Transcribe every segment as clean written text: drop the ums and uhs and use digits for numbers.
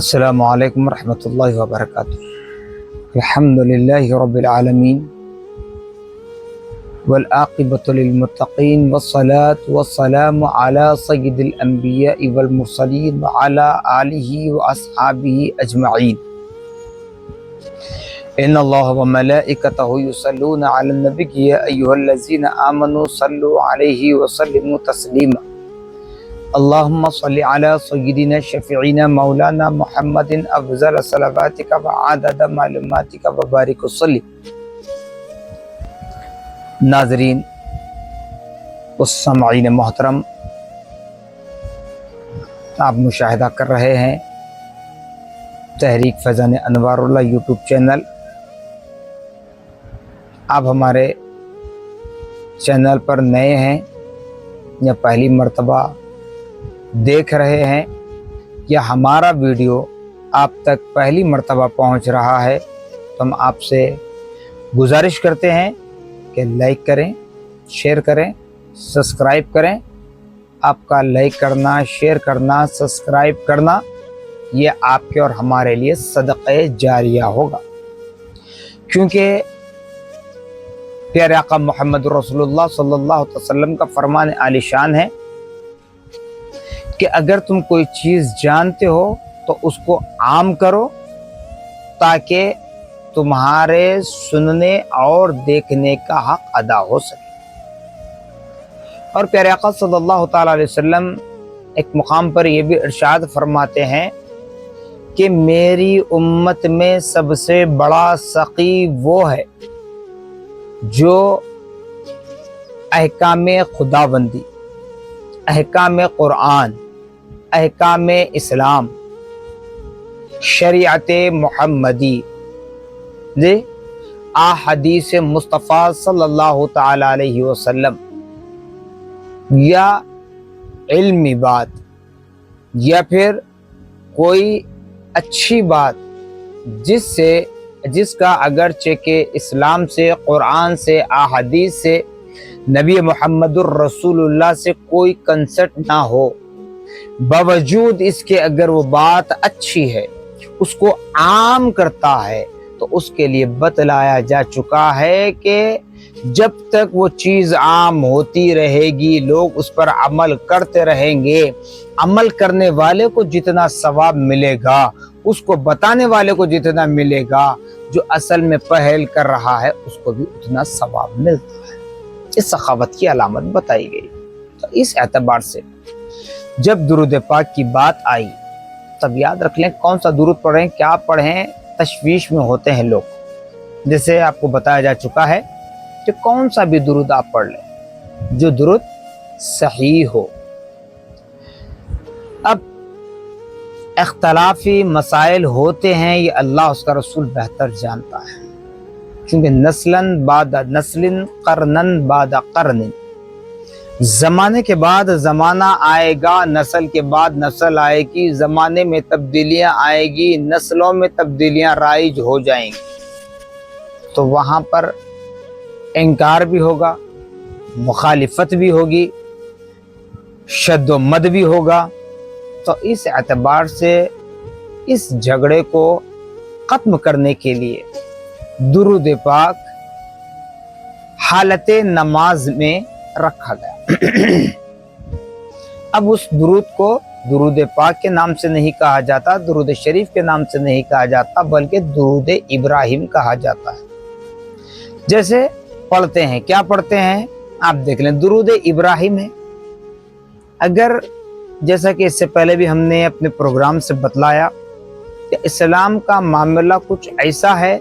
السلام علیکم ورحمۃ اللہ وبرکاتہ۔ الحمدللہ رب العالمین والعاقبۃ للمتقین والصلاة والسلام علی سید الانبیاء والمرسلین وعلی آلہ واصحابہ اجمعین۔ ان اللہ وملائکتہ یصلون علی النبی یا ایھا الذین آمنوا صلوا علیہ وسلموا تسلیما۔ اللہم صلی علی سیدنا شفیعنا مولانا محمد افضل صلواتک وعدد معلوماتک وبارک وسلم۔ ناظرین و سامعین محترم، آپ مشاہدہ کر رہے ہیں تحریک فیضان انوار اللہ یوٹیوب چینل۔ آپ ہمارے چینل پر نئے ہیں یا پہلی مرتبہ دیکھ رہے ہیں یا ہمارا ویڈیو آپ تک پہلی مرتبہ پہنچ رہا ہے تو ہم آپ سے گزارش کرتے ہیں کہ لائک کریں، شیئر کریں، سبسکرائب کریں۔ آپ کا لائک کرنا، شیئر کرنا، سبسکرائب کرنا یہ آپ کے اور ہمارے لیے صدقہ جاریہ ہوگا، کیونکہ پیارے آقا محمد رسول اللہ صلی اللہ علیہ وسلم کا فرمان عالی شان ہے کہ اگر تم کوئی چیز جانتے ہو تو اس کو عام کرو تاکہ تمہارے سننے اور دیکھنے کا حق ادا ہو سکے۔ اور پیارے آقا صلی اللہ تعالی علیہ وسلم ایک مقام پر یہ بھی ارشاد فرماتے ہیں کہ میری امت میں سب سے بڑا سقی وہ ہے جو احکام خداوندی، احکام قرآن، احکام اسلام، شریعت محمدی، احادیث مصطفیٰ صلی اللہ تعالی علیہ وسلم یا علمی بات یا پھر کوئی اچھی بات جس کا اگرچہ کہ اسلام سے، قرآن سے، احادیث سے، نبی محمد الرسول اللہ سے کوئی کنسرٹ نہ ہو، باوجود اس کے اگر وہ بات اچھی ہے، اس کو عام کرتا ہے، تو اس کے لیے بتلایا جا چکا ہے کہ جب تک وہ چیز عام ہوتی رہے گی، لوگ اس پر عمل کرتے رہیں گے، عمل کرنے والے کو جتنا ثواب ملے گا، اس کو بتانے والے کو جتنا ملے گا، جو اصل میں پہل کر رہا ہے اس کو بھی اتنا ثواب ملتا ہے۔ اس سخاوت کی علامت بتائی گئی۔ تو اس اعتبار سے جب درود پاک کی بات آئی تب یاد رکھ لیں کون سا درود پڑھیں، کیا پڑھیں، تشویش میں ہوتے ہیں لوگ۔ جیسے آپ کو بتایا جا چکا ہے کہ کون سا بھی درود آپ پڑھ لیں جو درود صحیح ہو۔ اب اختلافی مسائل ہوتے ہیں، یہ اللہ اس کا رسول بہتر جانتا ہے، کیونکہ نسلاً بعد نسل، قرناً بعد قرن، زمانے کے بعد زمانہ آئے گا، نسل کے بعد نسل آئے گی، زمانے میں تبدیلیاں آئے گی، نسلوں میں تبدیلیاں رائج ہو جائیں گی، تو وہاں پر انکار بھی ہوگا، مخالفت بھی ہوگی، شد و مد بھی ہوگا۔ تو اس اعتبار سے اس جھگڑے کو ختم کرنے کے لیے درود پاک حالت نماز میں رکھا گیا۔ اب اس درود کو درود پاک کے نام سے نہیں کہا جاتا، درود شریف کے نام سے نہیں کہا جاتا، بلکہ درود ابراہیم کہا جاتا ہے۔ جیسے پڑھتے ہیں، کیا پڑھتے ہیں آپ دیکھ لیں، درود ابراہیم ہے۔ اگر جیسا کہ اس سے پہلے بھی ہم نے اپنے پروگرام سے بتلایا کہ اسلام کا معاملہ کچھ ایسا ہے،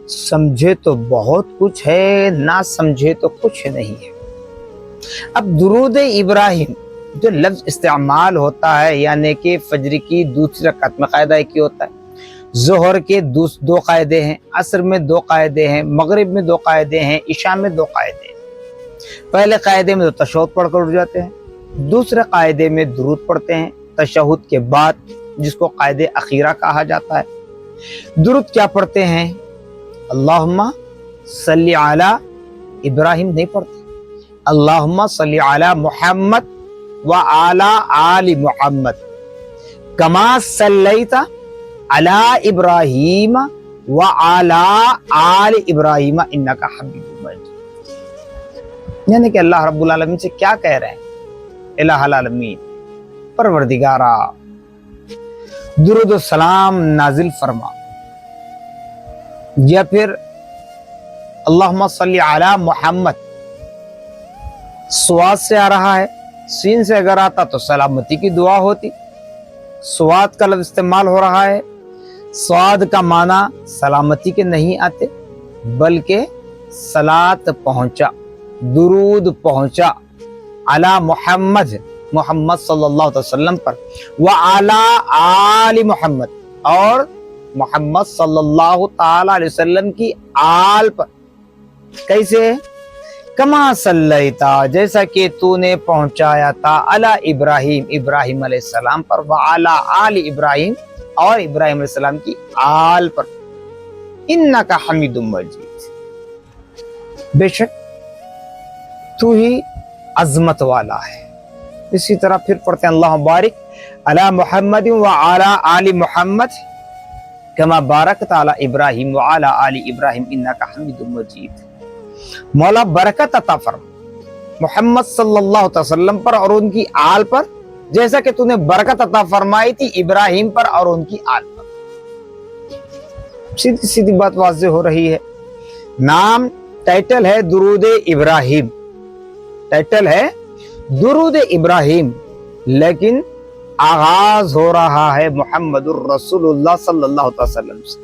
سمجھے تو بہت کچھ ہے، نہ سمجھے تو کچھ نہیں ہے۔ اب درود ابراہیم جو لفظ استعمال ہوتا ہے، یعنی کہ فجر کی دوسری رکعت میں قاعدہ ایک ہی ہوتا ہے، ظہر کے دو قاعدے ہیں، عصر میں 2 قاعدے ہیں، مغرب میں 2 قاعدے ہیں، عشاء میں 2 قاعدے ہیں۔ پہلے قاعدے میں تو تشہد پڑھ کر اٹھ جاتے ہیں، دوسرے قاعدے میں درود پڑھتے ہیں تشہد کے بعد، جس کو قاعدہ اخیرہ کہا جاتا ہے۔ درود کیا پڑھتے ہیں؟ اللہم صلی علی ابراہیم نہیں پڑھتے، اللہم صلی علی محمد وعلی آل محمد کما صلیت अला इब्राहीम व अला आल इब्राहीम इन्नका हमीदुम मजीद। यानी कि अल्लाह रब्बुल आलमीन से क्या कह रहे हैं, इलाहुल आलमीन परवरदिगारा दुरूद व सलाम नाजिल फरमा, या फिर अल्लाहुम्मा सल्ली अला मुहम्मद, स्वाद से आ रहा है, सीन से अगर आता तो सलामती की दुआ होती। स्वाद का लफ्ज इस्तेमाल हो रहा है, स्वाद का माना सलामती के नहीं आते बल्कि सलात पहुंचा, दुरूद पहुंचा अला मुहम्मद, मोहम्मद सल्लल्लाहु अलैहि वसल्लम पर, व अला आली मोहम्मद, और मोहम्मद सल्लल्लाहु ताला अलैहि वसल्लम की आल पर। कैसे? कमा सल्लैता, जैसा कि तूने पहुंचाया था, अला इब्राहिम, इब्राहिम अलैहिस्सलाम पर, व अला आली इब्राहिम, और इब्राहिम अलैहिस्सलाम की आल पर, इन्नका हमीदुम मजीद, बेशक तू ही अजमत वाला है। इसी तरह फिर पढ़ते हैं अल्लाह बारिक अला मुहम्मद व अला आली मुहम्मद कमा बारकत अला इब्राहिम व अला आली इब्राहिम इन्नका हमीदुम मजीद। मौला बरकत अता फरमा मोहम्मद सल्लल्लाहु अलैहि वसल्लम पर और उनकी आल पर, जैसा कि तूने बरकत अता फरमाई थी इब्राहिम पर और उनकी आल पर। सीधी सीधी बात वाज़ेह हो रही है। नाम टाइटल है दुरूद इब्राहिम, टाइटल है दुरूद इब्राहिम, लेकिन आगाज हो रहा है मुहम्मदुर रसूलुल्लाह सल्लल्लाहु अलैहि वसल्लम से।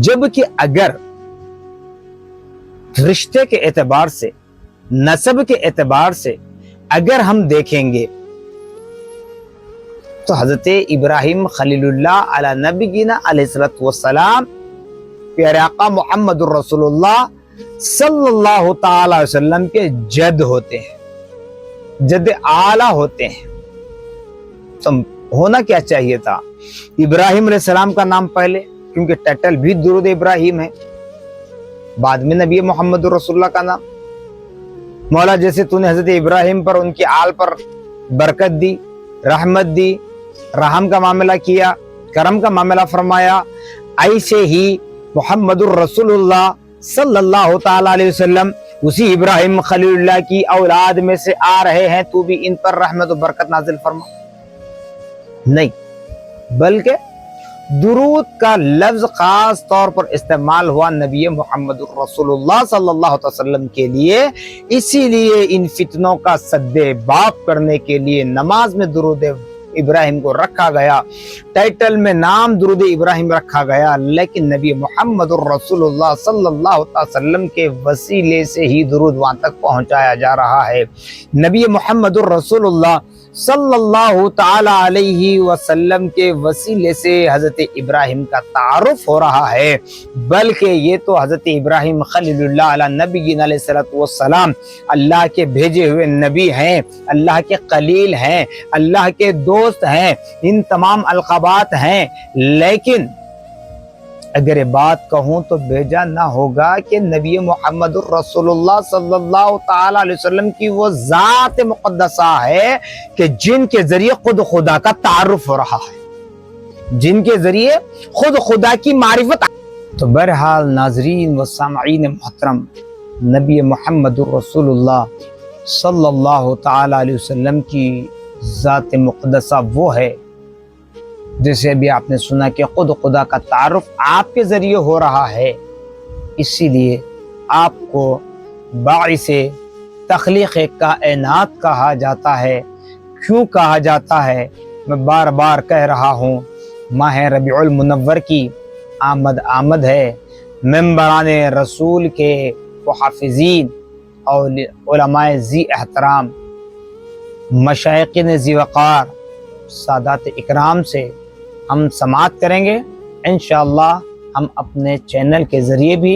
जबकि अगर रिश्ते के एतबार से, नसब के एतबार से अगर हम देखेंगे तो हजरत इब्राहिम खलीलुल्लाह अला नबीना अलैहिस्सलातु वस्सलाम प्यारे आका मुहम्मदुर रसूलुल्लाह सल्लल्लाहु ताला अलैहि वसल्लम के जद होते हैं, जद आला होते हैं। तो होना क्या चाहिए था, इब्राहिम अलैहिस्सलाम का नाम पहले, क्योंकि टाइटल भी दुरूद इब्राहिम है, बाद में नबी मोहम्मदुर रसूलुल्लाह का नाम। मौला जैसे तूने हजरत इब्राहिम पर, उनकी आल पर बरकत दी, रहमत दी, रहम का मामला किया, करम का मामला फरमाया, ऐसे ही मोहम्मदुर रसूलुल्लाह सल्लल्लाहु ताला अलैहि वसल्लम उसी इब्राहिम खलीलुल्लाह की औलाद में से आ रहे हैं, तू भी इन पर रहमत और बरकत नाजिल फरमा। नहीं, बल्कि दुरूद का लफ्ज खास तौर पर इस्तेमाल हुआ नबी मोहम्मद रसूलुल्लाह सल्लल्लाहु अलैहि वसल्लम के लिए। इसीलिए इन फितनों का सद्दे बाप करने के लिए नमाज में दुरूद इब्राहिम को रखा गया, टाइटल में नाम दुरूद इब्राहिम रखा गया, लेकिन नबी मोहम्मद रसूलुल्लाह सल्लल्लाहु अलैहि वसल्लम के वसीले से ही दुरूद वहां तक पहुंचाया जा रहा है। नबी मोहम्मद रसूलुल्लाह सल्लल्लाहु ताला अलैहि वसल्लम के वसीले से हजरत इब्राहिम का तारुफ हो रहा है, बल्कि ये तो हजरत इब्राहिम खलीलुल्लाह अला नबीना अलैहिस्सलातु वस्सलाम अल्लाह के भेजे हुए नबी हैं, अल्लाह के खलील हैं, अल्लाह के दोस्त हैं, इन तमाम अलक़ाबात हैं। लेकिन अगर ये बात कहूं तो बेजा ना होगा कि नबी मोहम्मद रसूलुल्लाह सल्लल्लाहु ताला अलैहि वसल्लम की वो जात मुक़द्दसा है कि जिनके जरिए खुद खुदा का तारुफ हो रहा है, जिनके जरिए खुद खुदा की मारिफत। तो बहरहाल नाजरीन व सामईन मोहतरम, नबी मोहम्मद रसूलुल्लाह सल्लल्लाहु ताला अलैहि वसल्लम की जात मुक़द्दसा वो है जैसे अभी आपने सुना कि खुद खुदा का तारुफ आपके जरिए हो रहा है। इसीलिए आपको बाइसे तख्लीक़ कायनात कहा जाता है। क्यों कहा जाता है, मैं बार बार कह रहा हूँ, माह रबीउल मुनव्वर की आमद है। मेंबरान रसूल के मुहाफ़िज़ीन और उलमाए ज़ी एहतराम, मशाइक़िन ज़ी वक़ार, सादात इकराम से हम समाअत करेंगे। इंशाअल्लाह हम अपने चैनल के ज़रिए भी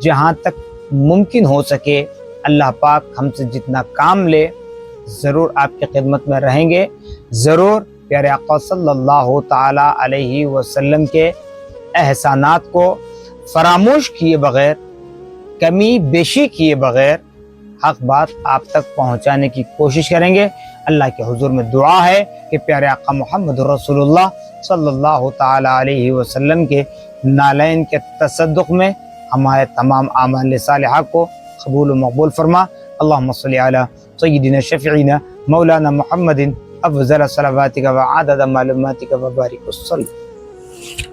जहाँ तक मुमकिन हो सके, अल्लाह पाक हमसे जितना काम ले, ज़रूर आपकी खिदमत में रहेंगे। ज़रूर प्यारे आका सल्लल्लाहु ताला अलैहि वसल्लम के एहसानात को फरामोश किए बग़ैर, कमी बेशी किए बग़ैर حق بات آپ تک پہنچانے کی کوشش کریں گے۔ اللہ کے حضور میں دعا ہے کہ پیارے آقا محمد رسول اللہ صلی اللہ تعالی علیہ وسلم کے نالین کے تصدق میں ہمارے تمام اعمال صالحہ کو قبول و مقبول فرما۔ اللہم صلی علی سیدنا شفیعنا مولانا محمد افضل صلواتک و عدد معلوماتک و بارک وسلم۔